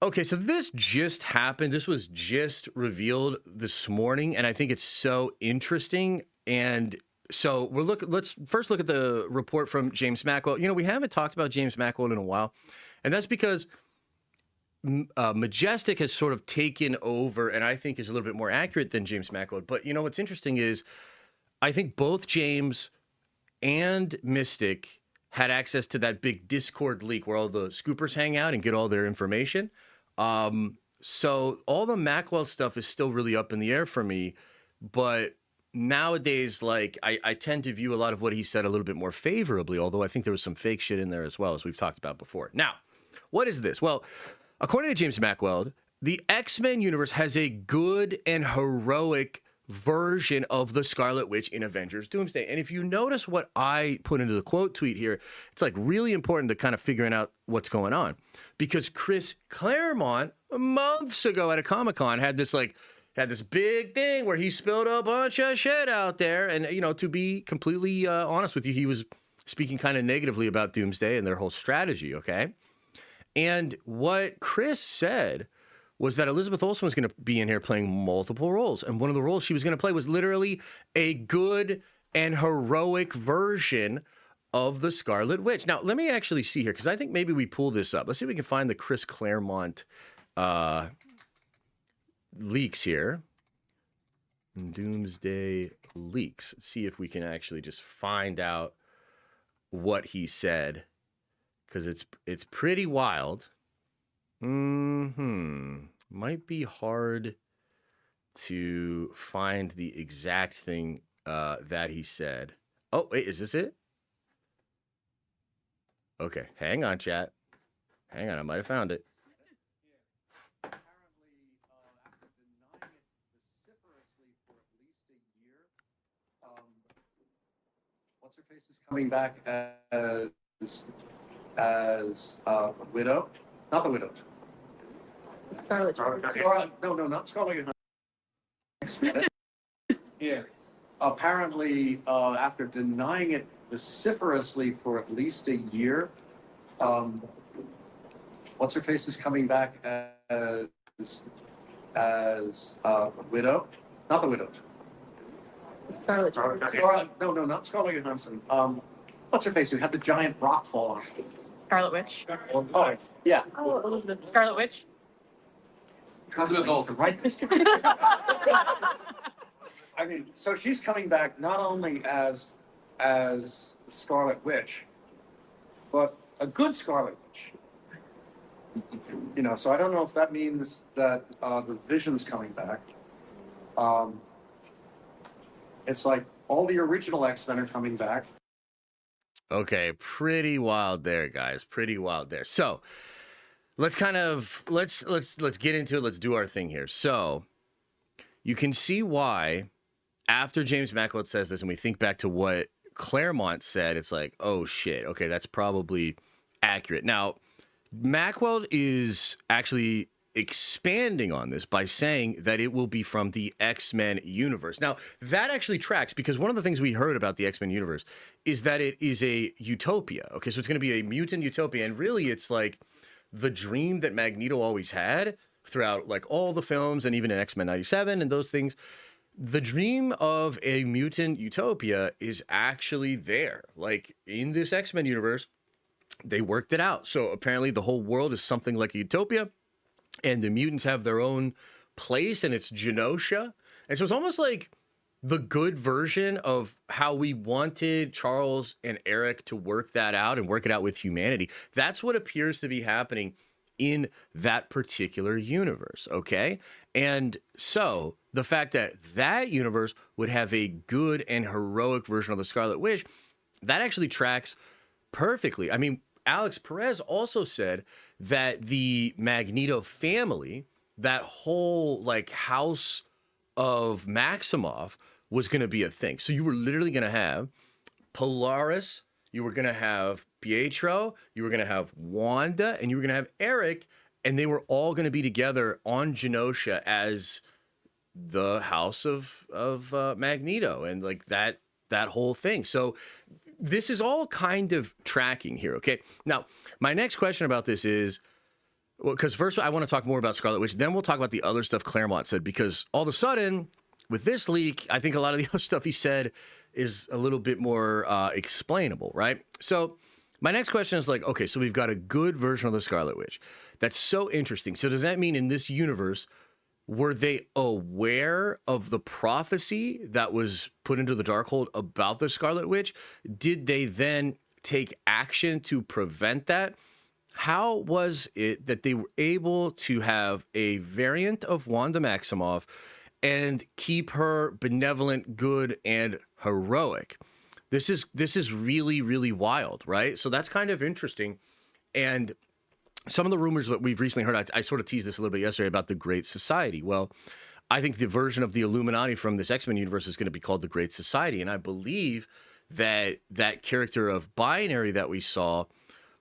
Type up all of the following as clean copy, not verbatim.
Okay, so this just happened. This was just revealed this morning, and I think it's so interesting. And so let's first look at the report from James Mackwell. You know, we haven't talked about James Mackwell in a while, and that's because Majestic has sort of taken over, and I think is a little bit more accurate than James Mackwell. But you know, what's interesting is I think both James and Mystic had access to that big Discord leak where all the scoopers hang out and get all their information. So all the Mackwell stuff is still really up in the air for me, but nowadays, like I tend to view a lot of what he said a little bit more favorably, although I think there was some fake shit in there as well, as we've talked about before. Now, what is this? Well, according to James Mackwell, the X-Men universe has a good and heroic version of the Scarlet Witch in Avengers Doomsday. And if you notice what I put into the quote tweet here, it's like really important to kind of figuring out what's going on. Because Chris Clairemont months ago at a Comic-Con had this big thing where he spilled a bunch of shit out there. And, you know, to be completely honest with you, he was speaking kind of negatively about Doomsday and their whole strategy, okay? And what Chris said was that Elizabeth Olsen was going to be in here playing multiple roles. And one of the roles she was going to play was literally a good and heroic version of the Scarlet Witch. Now, let me actually see here, because I think maybe we pull this up. Let's see if we can find the Chris Clairemont leaks here. Doomsday leaks. Let's see if we can actually just find out what he said, because it's pretty wild. Might be hard to find the exact thing that he said. Oh, wait, is this it? Okay, hang on, chat. Hang on, I might have found it. Apparently, after denying it vociferously for at least a year, what's her face is coming back as Widow, not the Widow. Scarlet Witch. No, not Scarlet Witch. Yeah. Apparently, after denying it vociferously for at least a year, what's her face is coming back as Widow, not the Widow. Scarlet Witch. No, not Scarlett Johansson. What's her face? Who had the giant rock fall on her? Scarlet Witch. Oh, yeah. Oh, Elizabeth. Scarlet Witch. Elizabeth Olsen, right? I mean, so she's coming back not only as Scarlet Witch, but a good Scarlet Witch. You know, so I don't know if that means that the Vision's coming back. It's like all the original X-Men are coming back. Okay, pretty wild there, guys. Pretty wild there. So let's kind of let's get into it. Let's do our thing here. So you can see why after James Mackwell says this, and we think back to what Claremont said, it's like, oh shit, okay, that's probably accurate. Now, Mackwell is actually expanding on this by saying that it will be from the X-Men universe. Now, that actually tracks, because one of the things we heard about the X-Men universe is that it is a utopia. Okay, so it's going to be a mutant utopia, and really it's like the dream that Magneto always had throughout like all the films and even in X-Men 97 and those things. The dream of a mutant utopia is actually there. Like in this X-Men universe, they worked it out. So apparently the whole world is something like a utopia, and the mutants have their own place, and it's Genosha. And so it's almost like the good version of how we wanted Charles and Eric to work that out and work it out with humanity. That's what appears to be happening in that particular universe, okay? And so the fact that that universe would have a good and heroic version of the Scarlet Witch, that actually tracks perfectly. I mean, Alex Perez also said that the Magneto family, that whole like house of Maximoff, was going to be a thing. So you were literally going to have Polaris, you were going to have Pietro, you were going to have Wanda, and you were going to have Eric, and they were all going to be together on Genosha as the house of Magneto, and like that whole thing. So this is all kind of tracking here, okay? Now, my next question about this is, Well, because first I want to talk more about Scarlet Witch, then we'll talk about the other stuff Claremont said, because all of a sudden, with this leak, I think a lot of the other stuff he said is a little bit more explainable, right? So my next question is like, okay, so we've got a good version of the Scarlet Witch. That's so interesting. So does that mean in this universe, were they aware of the prophecy that was put into the Darkhold about the Scarlet Witch? Did they then take action to prevent that? How was it that they were able to have a variant of Wanda Maximoff and keep her benevolent, good, and heroic? This is really, really wild, right? So that's kind of interesting. And some of the rumors that we've recently heard, I sort of teased this a little bit yesterday about the Great Society. Well, I think the version of the Illuminati from this X-Men universe is going to be called the Great Society. And I believe that that character of Binary that we saw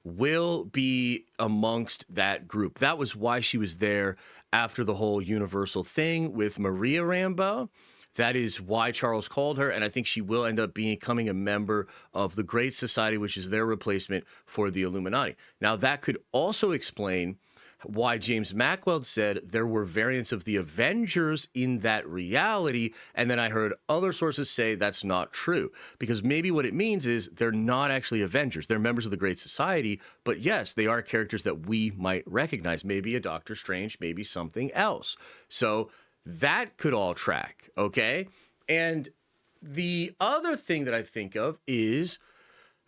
will be amongst that group. That was why she was there after the whole Universal thing with Maria Rambeau. That is why Charles called her, and I think she will end up becoming a member of the Great Society, which is their replacement for the Illuminati. Now, that could also explain why James Mackwell said there were variants of the Avengers in that reality, and then I heard other sources say that's not true, because maybe what it means is they're not actually Avengers. They're members of the Great Society, but yes, they are characters that we might recognize, maybe a Doctor Strange, maybe something else. So that could all track, okay? And the other thing that I think of is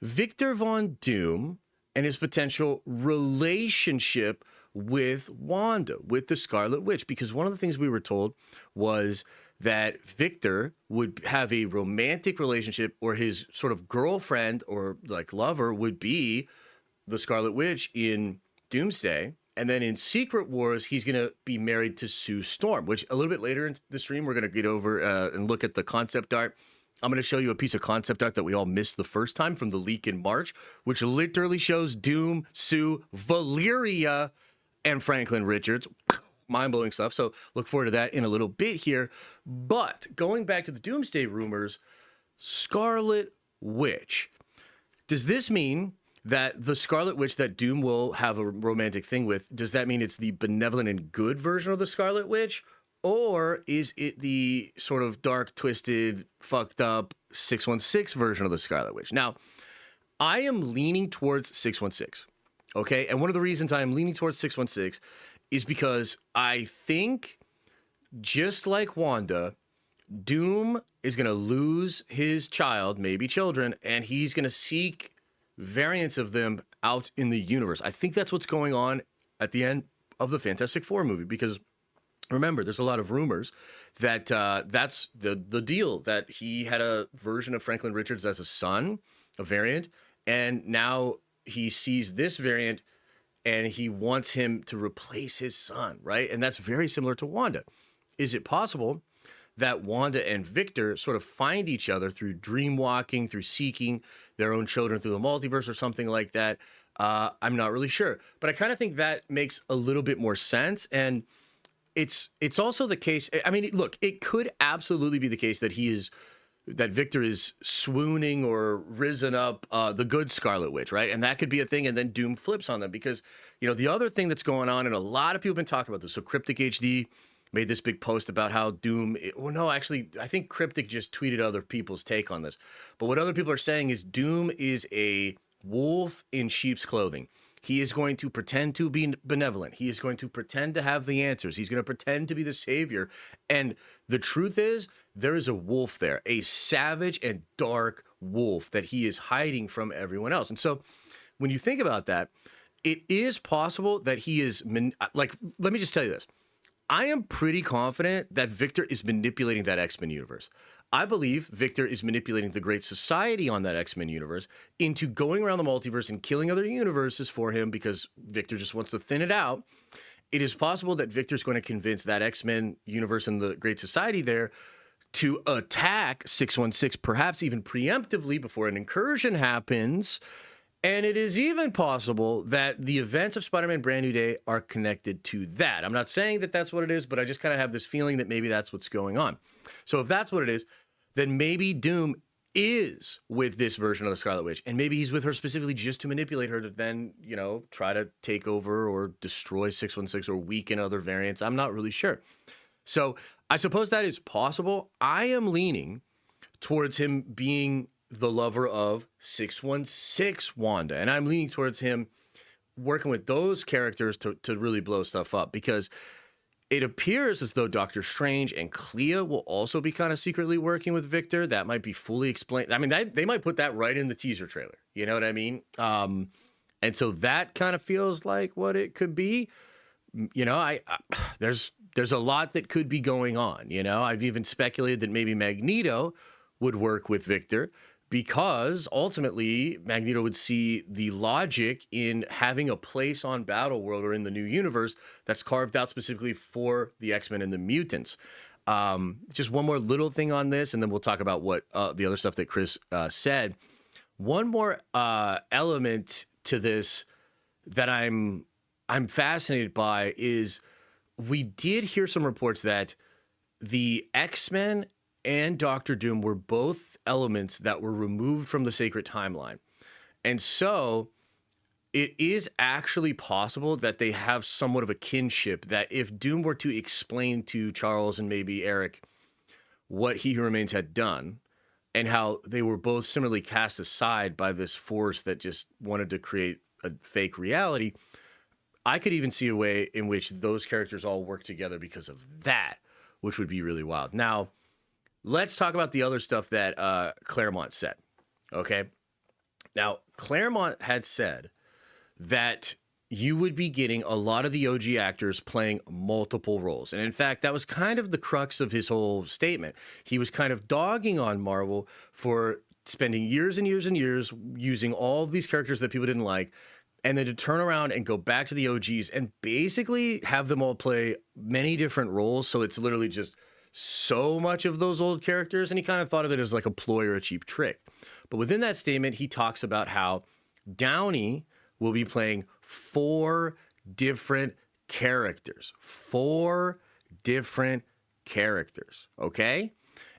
Victor Von Doom and his potential relationship with Wanda, with the Scarlet Witch, because one of the things we were told was that Victor would have a romantic relationship, or his sort of girlfriend or like lover would be the Scarlet Witch in Doomsday. And then in Secret Wars, he's going to be married to Sue Storm, which a little bit later in the stream, we're going to get over and look at the concept art. I'm going to show you a piece of concept art that we all missed the first time from the leak in March, which literally shows Doom, Sue, Valeria, and Franklin Richards. Mind-blowing stuff. So look forward to that in a little bit here. But going back to the Doomsday rumors, Scarlet Witch. Does this mean that the Scarlet Witch that Doom will have a romantic thing with, does that mean it's the benevolent and good version of the Scarlet Witch? Or is it the sort of dark, twisted, fucked up 616 version of the Scarlet Witch? Now, I am leaning towards 616. Okay, and one of the reasons I am leaning towards 616 is because I think, just like Wanda, Doom is going to lose his child, maybe children, and he's going to seek variants of them out in the universe. I think that's what's going on at the end of the Fantastic Four movie, because remember, there's a lot of rumors that that's the deal, that he had a version of Franklin Richards as a son, a variant, and now he sees this variant and he wants him to replace his son, right? And that's very similar to Wanda. Is it possible that Wanda and Victor sort of find each other through dream walking, through seeking their own children through the multiverse or something like that? I'm not really sure, but I kind of think that makes a little bit more sense. And it's also the case. I mean, look, it could absolutely be the case that that Victor is swooning or risen up the good Scarlet Witch, right? And that could be a thing, and then Doom flips on them, because, you know, the other thing that's going on, and a lot of people have been talking about this. So Cryptic HD made this big post about how Doom, well, no, actually, I think Cryptic just tweeted other people's take on this. But what other people are saying is Doom is a wolf in sheep's clothing. He is going to pretend to be benevolent. He is going to pretend to have the answers. He's going to pretend to be the savior. And the truth is, there is a wolf there, a savage and dark wolf that he is hiding from everyone else. And so when you think about that, it is possible that he is, like, let me just tell you this. I am pretty confident that Victor is manipulating that X-Men universe. I believe Victor is manipulating the Great Society on that X-Men universe into going around the multiverse and killing other universes for him, because Victor just wants to thin it out. It is possible that Victor's going to convince that X-Men universe and the Great Society there to attack 616, perhaps even preemptively before an incursion happens. And it is even possible that the events of Spider-Man Brand New Day are connected to that. I'm not saying that that's what it is, but I just kind of have this feeling that maybe that's what's going on. So if that's what it is, then maybe Doom is with this version of the Scarlet Witch, and maybe he's with her specifically just to manipulate her to then, you know, try to take over or destroy 616 or weaken other variants. I'm not really sure. So I suppose that is possible. I am leaning towards him being the lover of 616 Wanda, and I'm leaning towards him working with those characters to really blow stuff up, because it appears as though Doctor Strange and Clea will also be kind of secretly working with Victor. That might be fully explained. I mean, they might put that right in the teaser trailer. You know what I mean? And so that kind of feels like what it could be. You know, I there's a lot that could be going on. You know, I've even speculated that maybe Magneto would work with Victor, because ultimately Magneto would see the logic in having a place on Battleworld or in the new universe that's carved out specifically for the X-Men and the mutants. Just one more little thing on this, and then we'll talk about what the other stuff that Chris said. One more element to this that I'm fascinated by is we did hear some reports that the X-Men and Doctor Doom were both elements that were removed from the sacred timeline. And so it is actually possible that they have somewhat of a kinship, that if Doom were to explain to Charles and maybe Eric what He Who Remains had done, and how they were both similarly cast aside by this force that just wanted to create a fake reality, I could even see a way in which those characters all work together because of that, which would be really wild. Now, let's talk about the other stuff that Claremont said, okay? Now, Claremont had said that you would be getting a lot of the OG actors playing multiple roles. And in fact, that was kind of the crux of his whole statement. He was kind of dogging on Marvel for spending years and years and years using all of these characters that people didn't like, and then to turn around and go back to the OGs and basically have them all play many different roles. So it's literally just so much of those old characters, and he kind of thought of it as like a ploy or a cheap trick. But within that statement, he talks about how Downey will be playing 4 different characters. 4 different characters, okay?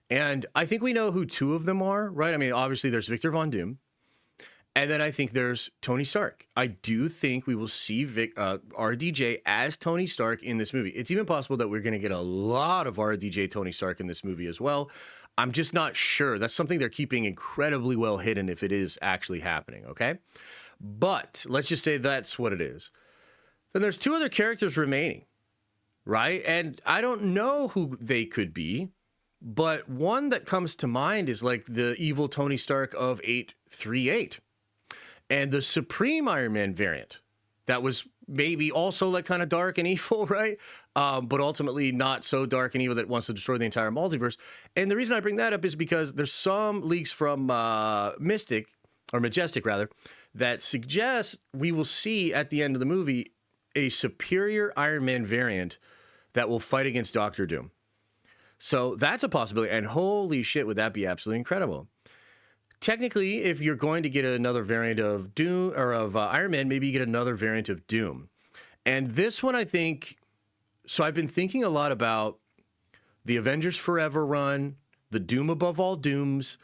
And I think we know who 2 of them are, right? I mean, obviously there's Victor Von Doom, and then I think there's Tony Stark. I do think we will see RDJ as Tony Stark in this movie. It's even possible that we're going to get a lot of RDJ Tony Stark in this movie as well. I'm just not sure. That's something they're keeping incredibly well hidden if it is actually happening, okay? But let's just say that's what it is. Then there's 2 other characters remaining, right? And I don't know who they could be, but one that comes to mind is like the evil Tony Stark of 838. And the Supreme Iron Man variant that was maybe also like kind of dark and evil, right? But ultimately not so dark and evil that it wants to destroy the entire multiverse. And the reason I bring that up is because there's some leaks from Majestic rather, that suggest we will see at the end of the movie a superior Iron Man variant that will fight against Doctor Doom. So that's a possibility. And holy shit, would that be absolutely incredible. Technically, if you're going to get another variant of Doom or of Iron Man, maybe you get another variant of Doom. And this one, I think, so I've been thinking a lot about the Avengers Forever run, the Doom Above All Dooms,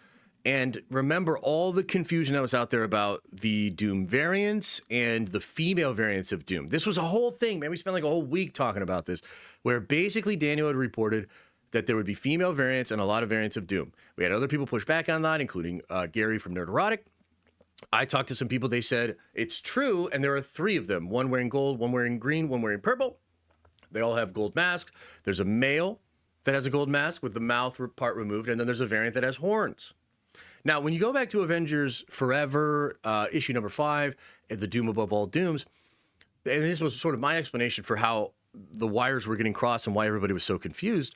and remember all the confusion that was out there about the Doom variants and the female variants of Doom. This was a whole thing, man. We spent like a whole week talking about this, where basically Daniel had reported that there would be female variants and a lot of variants of Doom. We had other people push back on that, including Gary from Nerderotic. I talked to some people. They said it's true, and there are 3 of them. One wearing gold, one wearing green, one wearing purple. They all have gold masks. There's a male that has a gold mask with the mouth part removed, and then there's a variant that has horns. Now, when you go back to Avengers Forever, issue number 5, the Doom Above All Dooms, and this was sort of my explanation for how the wires were getting crossed and why everybody was so confused.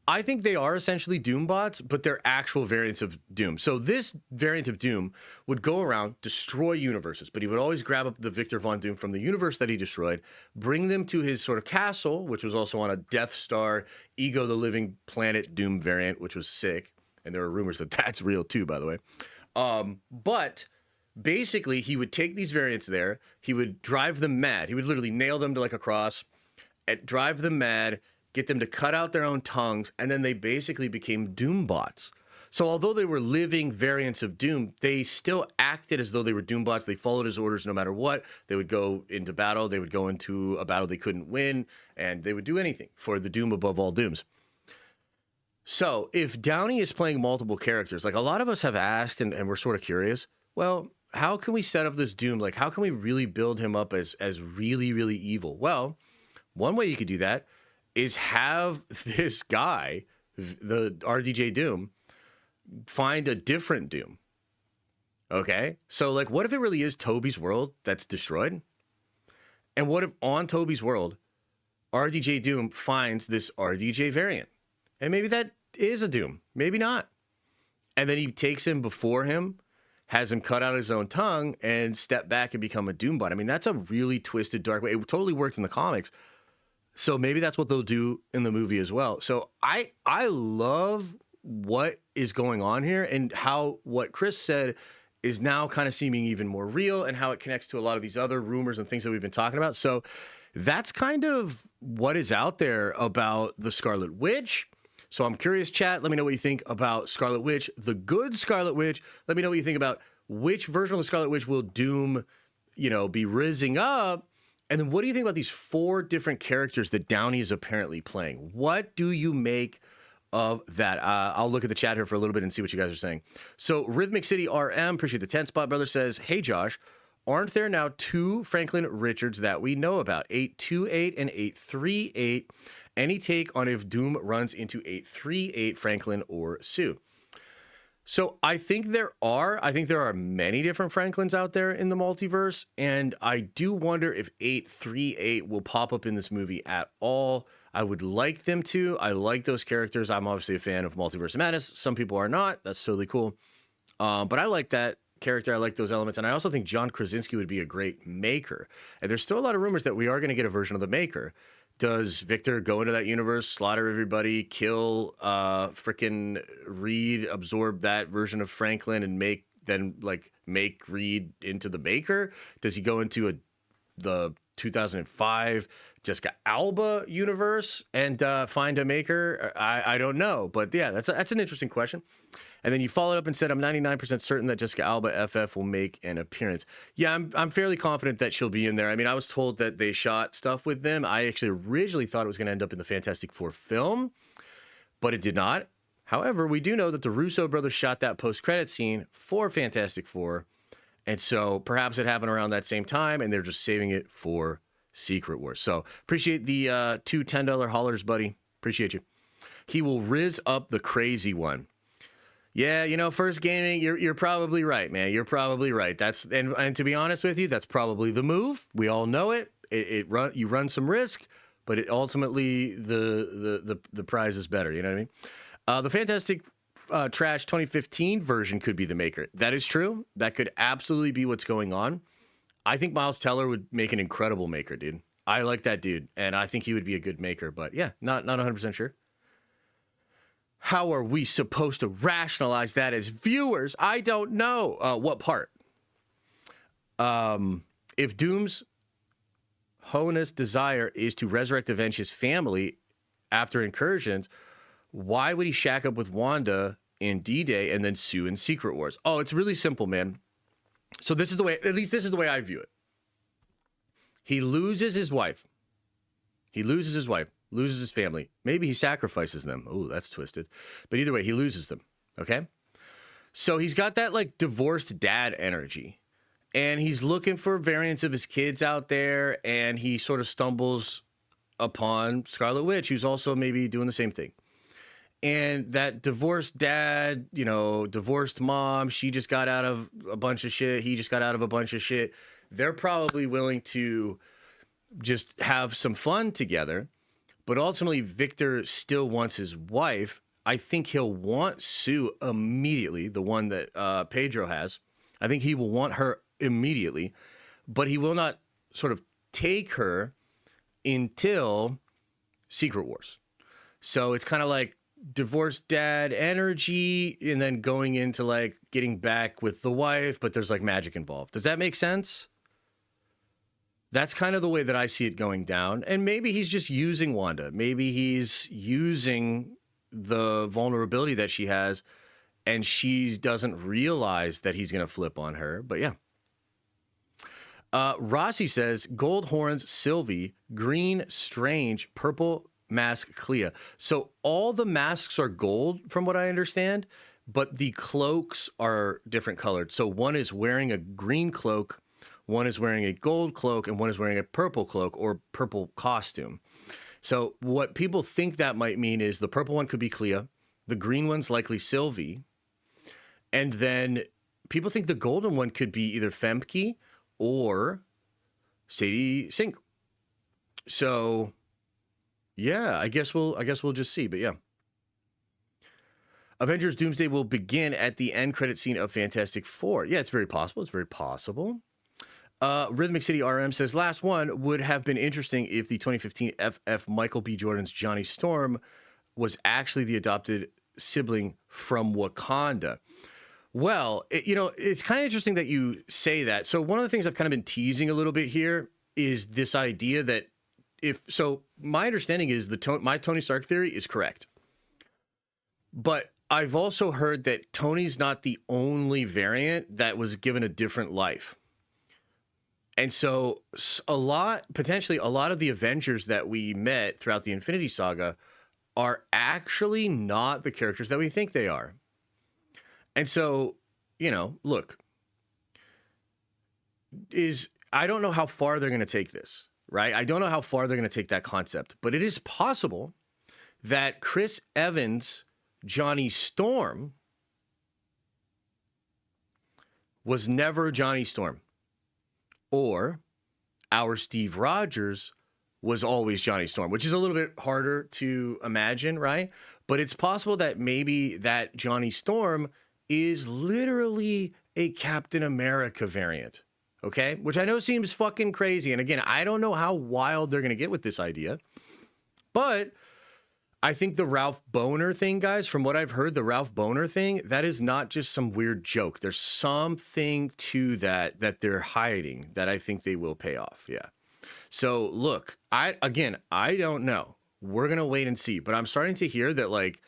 I think they are essentially Doom bots, but they're actual variants of Doom. So this variant of Doom would go around, destroy universes, but he would always grab up the Victor Von Doom from the universe that he destroyed, bring them to his sort of castle, which was also on a Death Star, Ego the Living Planet Doom variant, which was sick. And there are rumors that that's real too, by the way. But basically, he would take these variants there. He would drive them mad. He would literally nail them to like a cross, and drive them mad, get them to cut out their own tongues, and then they basically became Doom bots. So although they were living variants of Doom, they still acted as though they were Doombots. They followed his orders no matter what. They would go into battle. They would go into a battle they couldn't win, and they would do anything for the Doom above all Dooms. So if Downey is playing multiple characters, like a lot of us have asked, and we're sort of curious, well, how can we set up this Doom? Like, how can we really build him up as really, really evil? Well, one way you could do that is have this guy, the RDJ Doom, find a different Doom. Okay? So, like, what if it really is Toby's world that's destroyed? And what if on Toby's world, RDJ Doom finds this RDJ variant? And maybe that is a Doom. Maybe not. And then he takes him before him, has him cut out his own tongue, and step back and become a Doombot. I mean, that's a really twisted, dark way. It totally worked in the comics. So maybe that's what they'll do in the movie as well. So I love what is going on here and how what Chris said is now kind of seeming even more real and how it connects to a lot of these other rumors and things that we've been talking about. So that's kind of what is out there about the Scarlet Witch. So I'm curious, chat, let me know what you think about Scarlet Witch, the good Scarlet Witch. Let me know what you think about which version of the Scarlet Witch will Doom, be rizzing up. And then what do you think about these 4 different characters that Downey is apparently playing? What do you make of that? I'll look at the chat here for a little bit and see what you guys are saying. So Rhythmic City RM, appreciate the 10 spot, brother, says, hey, Josh, aren't there now 2 Franklin Richards that we know about, 828 and 838? Any take on if Doom runs into 838 Franklin or Sue? So I think there are many different Franklins out there in the multiverse, and I do wonder if 838 will pop up in this movie at all. I would like them to. I like those characters. I'm obviously a fan of Multiverse of Madness. Some people are not. That's totally cool. But I like that character. I like those elements, and I also think John Krasinski would be a great Maker. And there's still a lot of rumors that we are going to get a version of the Maker. Does Victor go into that universe, slaughter everybody, kill frickin' Reed, absorb that version of Franklin, and make Reed into the Maker? Does he go into the 2005 Jessica Alba universe and find a Maker? I don't know, but yeah, that's an interesting question. And then you followed up and said, I'm 99% certain that Jessica Alba FF will make an appearance. Yeah, I'm fairly confident that she'll be in there. I mean, I was told that they shot stuff with them. I actually originally thought it was going to end up in the Fantastic Four film, but it did not. However, we do know that the Russo brothers shot that post-credit scene for Fantastic Four, and so perhaps it happened around that same time, and they're just saving it for Secret Wars. So appreciate the 2 $10 hollers, buddy. Appreciate you. He will riz up the crazy one. Yeah, First Gaming, you're probably right, man. You're probably right. And to be honest with you, that's probably the move. We all know it. You run some risk, but ultimately the prize is better. You know what I mean? The Fantastic Trash 2015 version could be the Maker. That is true. That could absolutely be what's going on. I think Miles Teller would make an incredible Maker, dude. I like that dude, and I think he would be a good Maker. But yeah, not 100% sure. How are we supposed to rationalize that as viewers? I don't know. What part? If Doom's honest desire is to resurrect Avengers' family after incursions, why would he shack up with Wanda in D-Day and then Sue in Secret Wars? Oh, it's really simple, man. So this is the way, at least this is the way I view it. He loses his wife. Loses his family. Maybe he sacrifices them. Oh, that's twisted. But either way, he loses them. Okay? So he's got that like divorced dad energy. And he's looking for variants of his kids out there. And he sort of stumbles upon Scarlet Witch, who's also maybe doing the same thing. And that divorced dad, divorced mom, she just got out of a bunch of shit. He just got out of a bunch of shit. They're probably willing to just have some fun together. But ultimately, Victor still wants his wife. I think he'll want Sue immediately, the one that Pedro has. I think he will want her immediately, but he will not sort of take her until Secret Wars. So it's kind of like divorced dad energy and then going into like getting back with the wife, but there's like magic involved. Does that make sense? That's kind of the way that I see it going down. And maybe he's just using Wanda. Maybe he's using the vulnerability that she has and she doesn't realize that he's going to flip on her. But yeah. Rossi says gold horns, Sylvie, green, Strange, purple mask, Clea. So all the masks are gold from what I understand, but the cloaks are different colored. So one is wearing a green cloak, one is wearing a gold cloak, and one is wearing a purple cloak or purple costume. So what people think that might mean is the purple one could be Clea, the green one's likely Sylvie, and then people think the golden one could be either Femke or Sadie Sink. So yeah, I guess we'll just see, but yeah. Avengers Doomsday will begin at the end credit scene of Fantastic Four. Yeah, it's very possible. It's very possible. Rhythmic City RM says, last one would have been interesting if the 2015 FF Michael B. Jordan's Johnny Storm was actually the adopted sibling from Wakanda. Well, it's kind of interesting that you say that. So one of the things I've kind of been teasing a little bit here is this idea that my understanding is my Tony Stark theory is correct. But I've also heard that Tony's not the only variant that was given a different life. And so potentially a lot of the Avengers that we met throughout the Infinity Saga are actually not the characters that we think they are. And so, look, I don't know how far they're going to take this, right? I don't know how far they're going to take that concept, but it is possible that Chris Evans' Johnny Storm was never Johnny Storm, or our Steve Rogers was always Johnny Storm, which is a little bit harder to imagine, right? But it's possible that maybe that Johnny Storm is literally a Captain America variant, okay? Which I know seems fucking crazy. And again, I don't know how wild they're going to get with this idea. But I think the Ralph Boner thing, guys, from what I've heard, the Ralph Boner thing, that is not just some weird joke. There's something to that they're hiding that I think they will pay off, yeah. So, look, I don't know. We're going to wait and see. But I'm starting to hear that, like,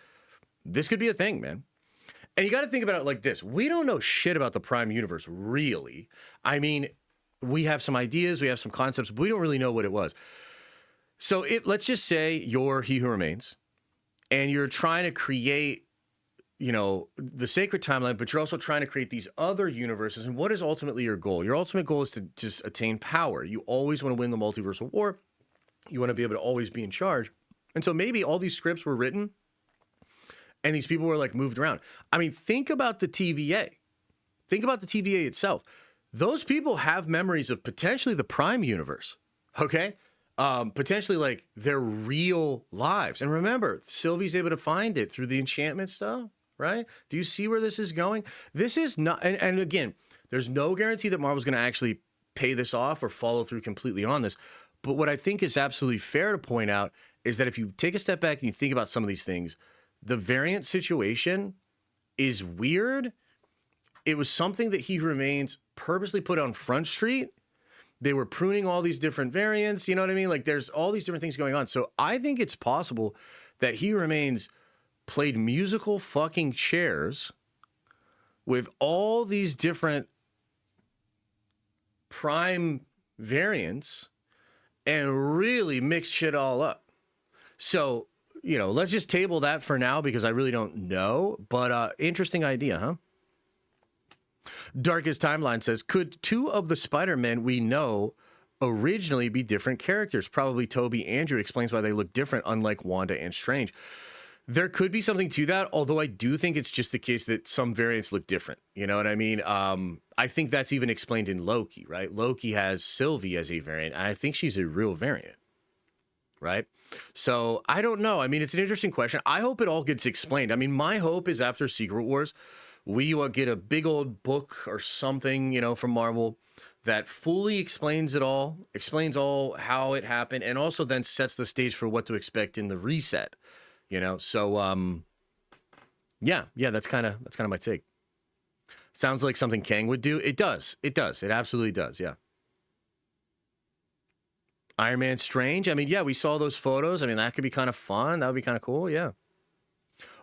this could be a thing, man. And you got to think about it like this. We don't know shit about the Prime Universe, really. I mean, we have some ideas, we have some concepts, but we don't really know what it was. So let's just say you're He Who Remains, and you're trying to create, the sacred timeline, but you're also trying to create these other universes. And what is ultimately your goal? Your ultimate goal is to just attain power. You always want to win the multiversal war. You want to be able to always be in charge. And so maybe all these scripts were written and these people were like moved around. I mean, think about the TVA. Think about the TVA itself. Those people have memories of potentially the Prime universe, okay? Potentially like their real lives. And remember, Sylvie's able to find it through the enchantment stuff, right? Do you see where this is going? This is not, and again, there's no guarantee that Marvel's going to actually pay this off or follow through completely on this. But what I think is absolutely fair to point out is that if you take a step back and you think about some of these things, the variant situation is weird. It was something that He Remains purposely put on Front Street. They were pruning all these different variants. You know what I mean? Like there's all these different things going on. So I think it's possible that He Remains played musical fucking chairs with all these different Prime variants and really mixed shit all up. So, let's just table that for now because I really don't know. But interesting idea, huh? Darkest Timeline says, could two of the Spider-Men we know originally be different characters? Probably Toby. Andrew explains why they look different, unlike Wanda and Strange. There could be something to that, although I do think it's just the case that some variants look different. You know what I mean? I think that's even explained in Loki, right? Loki has Sylvie as a variant, and I think she's a real variant, right? So I don't know. I mean, it's an interesting question. I hope it all gets explained. I mean, my hope is after Secret Wars, we will get a big old book or something, from Marvel that fully explains it all, explains all how it happened, and also then sets the stage for what to expect in the reset. So yeah, that's kind of my take. Sounds like something Kang would do. It does. It absolutely does. Yeah. Iron Man Strange. I mean, yeah, we saw those photos. I mean, that could be kind of fun. That would be kind of cool. Yeah.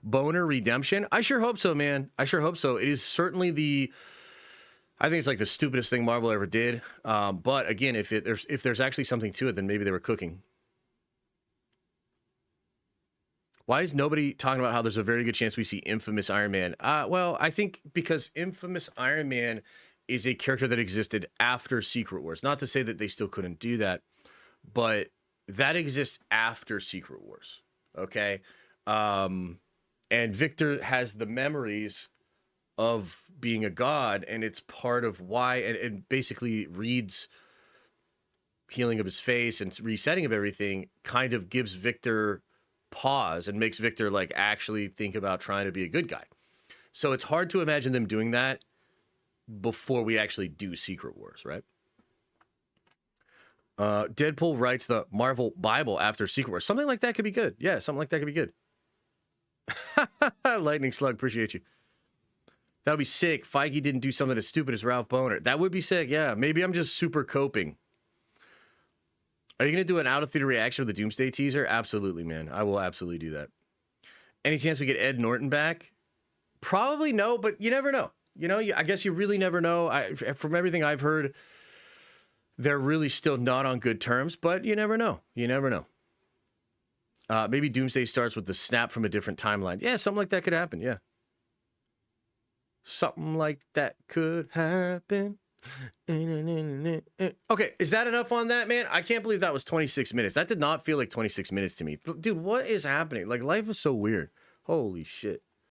Boner redemption? I sure hope so, man. I sure hope so. It is certainly I think it's like the stupidest thing Marvel ever did. But again, if there's actually something to it, then maybe they were cooking. Why is nobody talking about how there's a very good chance we see Infamous Iron Man? Well, I think because Infamous Iron Man is a character that existed after Secret Wars. Not to say that they still couldn't do that, but that exists after Secret Wars. Okay. And Victor has the memories of being a god, and it's part of why, and basically Reed's healing of his face and resetting of everything kind of gives Victor pause and makes Victor like actually think about trying to be a good guy. So it's hard to imagine them doing that before we actually do Secret Wars, right? Deadpool writes the Marvel Bible after Secret Wars. Something like that could be good. Yeah, something like that could be good. Lightning Slug, appreciate you. That would be sick. Feige didn't do something as stupid as Ralph Boner. That would be sick, yeah. Maybe I'm just super coping. Are you going to do an out-of-theater reaction of the Doomsday teaser? Absolutely, man. I will absolutely do that. Any chance we get Ed Norton back? Probably no, but you never know. You know, I guess you really never know. From everything I've heard, they're really still not on good terms, but you never know. You never know. Maybe Doomsday starts with the snap from a different timeline. Yeah, something like that could happen, yeah. Something like that could happen. Okay, is that enough on that, man? I can't believe that was 26 minutes. That did not feel like 26 minutes to me. Dude, what is happening? Like, life is so weird. Holy shit.